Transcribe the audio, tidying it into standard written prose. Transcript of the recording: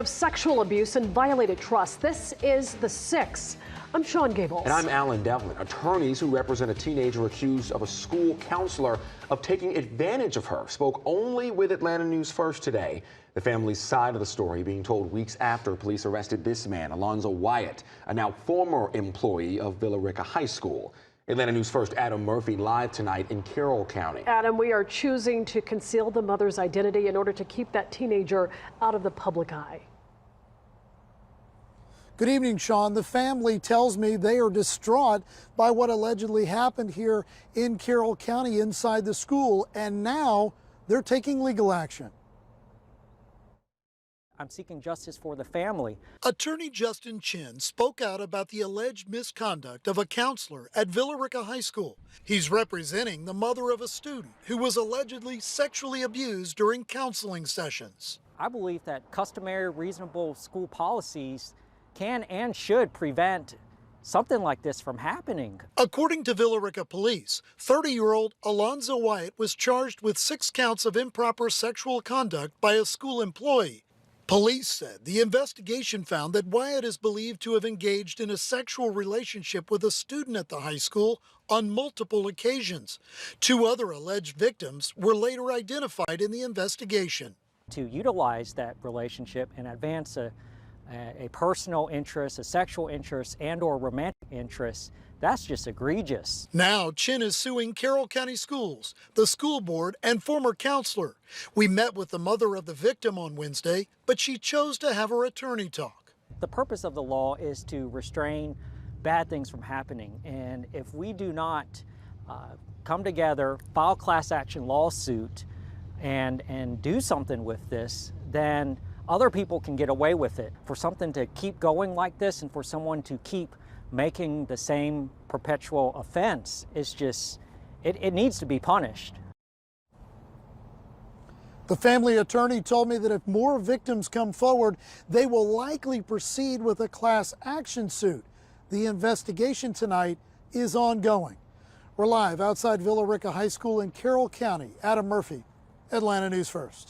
Of sexual abuse and violated trust. This is the sixth. I'm Sean Gables. And I'm Alan Devlin. Attorneys who represent a teenager accused of a school counselor of taking advantage of her spoke only with Atlanta News First today. The family's side of the story being told weeks after police arrested this man, Alonzo Wyatt, a now former employee of Villa Rica High School. Atlanta News First Adam Murphy live tonight in Carroll County. Adam, we are choosing to conceal the mother's identity in order to keep that teenager out of the public eye. Good evening, Sean. The family tells me they are distraught by what allegedly happened here in Carroll County inside the school, and now they're taking legal action. I'm seeking justice for the family. Attorney Justin Chin spoke out about the alleged misconduct of a counselor at Villa Rica High School. He's representing the mother of a student who was allegedly sexually abused during counseling sessions. I believe that customary, reasonable school policies can and should prevent something like this from happening. According to Villa Rica police, 30-year-old Alonzo Wyatt was charged with 6 counts of improper sexual conduct by a school employee. Police said the investigation found that Wyatt is believed to have engaged in a sexual relationship with a student at the high school on multiple occasions. 2 other alleged victims were later identified in the investigation. To utilize that relationship and advance a personal interest, a sexual interest, and or romantic interest, that's just egregious. Now, Chin is suing Carroll County Schools, the school board, and former counselor. We met with the mother of the victim on Wednesday, but she chose to have her attorney talk. The purpose of the law is to restrain bad things from happening, and if we do not come together, file class action lawsuit, and do something with this, then other people can get away with it. For something to keep going like this and for someone to keep making the same perpetual offense is just, it needs to be punished. The family attorney told me that if more victims come forward, they will likely proceed with a class action suit. The investigation tonight is ongoing. We're live outside Villa Rica High School in Carroll County. Adam Murphy, Atlanta News First.